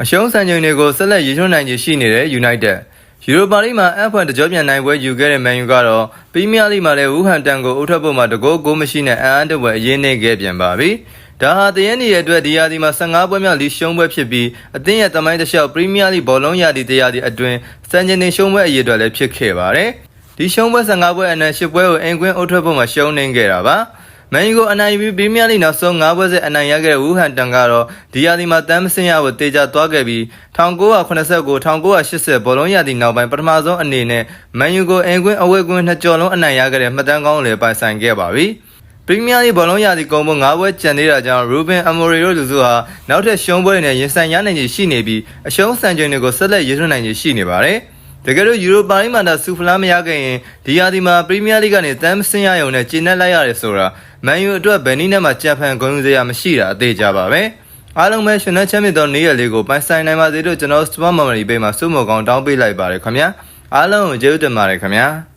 အရှုံးစံချိန်တွေကိုဆက်လက်ရေထွန်းနိုင်ခြေရှိနေတဲ့ United ယူရိုပါလိမှာအဖွင့်တကြောပြန်နိုင်ပွဲယူခဲ့တဲ့ Man U ကတော့ပရီးမီးယားလိမှာလည်းဝူဟန်တန်ကိုအုပ်ထွက်ဖို့မှာတကောဂိုးမရှိနဲ့အံ့အားတပွဲအရေးနေခဲ့ပြန်ပါပြီ။ဒါဟာတရင်းရဲ့အတွက်ဒီယာဒီမှာ15ပွဲမြောက်လီရှုံးပွဲဖြစ်ပြီးအသင်းရဲ့တမိုင်းတစ်လျှောက်ပရီးမီးယားလိဘောလုံးရာသီတရားဒီအတွင်းစံချိန်တင်ရှုံးပွဲအရေးအတွက်လည်းဖြစ်ခဲ့ပါတယ်။ဒီရှုံးပွဲ15ပွဲအနက်10ပွဲကိုအင်ကွင်းအုပ်ထွက်ဖို့မှာရှုံးနေခဲ့တာပါ။မန်ယူကိုအနိုင်ယူပြီးပရီးမီးယားလိနောက်ဆုံး9ပွဲဆက်အနိုင်ရခဲ့တဲ့ဝူဟန်တန်ကတော့ဒီယာဒီမှာတန်းမစင်းရဖို့တေချာသွားခဲ့ပြီး1989 1980ဘောလုံးရာသီနောက်ပိုင်းပထမဆုံးအနေနဲ့မန်ယူကိုအင်ကွင်းအဝေးကွင်းနှစ်ကြော်လုံးအနိုင်ရခဲ့တဲ့မှတ်တမ်းကောင်းတွေပိုင်ဆိုင်ခဲ့ပါပြီ။ပရီးမီးယားလိဘောလုံးရာသီကုန်ဖို့9ပွဲကျန်နေတာကြောင့်ရူဘင်အမိုရီတို့လူစုဟာနောက်ထပ်ရှုံးပွဲတွေနဲ့ရင်ဆိုင်ရနိုင်ခြေရှိနေပြီးအရှုံးစံချိန်တွေကိုဆက်လက်ရည်ထွန်းနိုင်ခြေရှိနေပါတယ်။တကယ်လို့ယူရိုပါလိမှာတာဆူဖလားမရခဲ့ရင်ဒီယာဒီမှာပရီးမီးယားလိကနေတန်းမစင်းရရုံနဲ့ကျင်းနဲ့လိုက်ရတယ်ဆိုတာမန်ယူအတွက်ဘယ်နည်းနဲ့မှကြံဖန်ဂုဏ်ယူစရာမရှိတာအသေးကြပါပဲအားလုံးပဲရှင်နဲ့ချမ်းမြေ့သောနေ့ရက်လေးကိုပိုင်ဆိုင်နိုင်ပါစေလို့ကျွန်တော် Sport Memory ပေးမှာစုမော်ကောင်းတောင်းပေးလိုက်ပါတယ်ခင်ဗျာအားလုံးကိုကျေးဇူးတင်ပါတယ်ခင်ဗျာ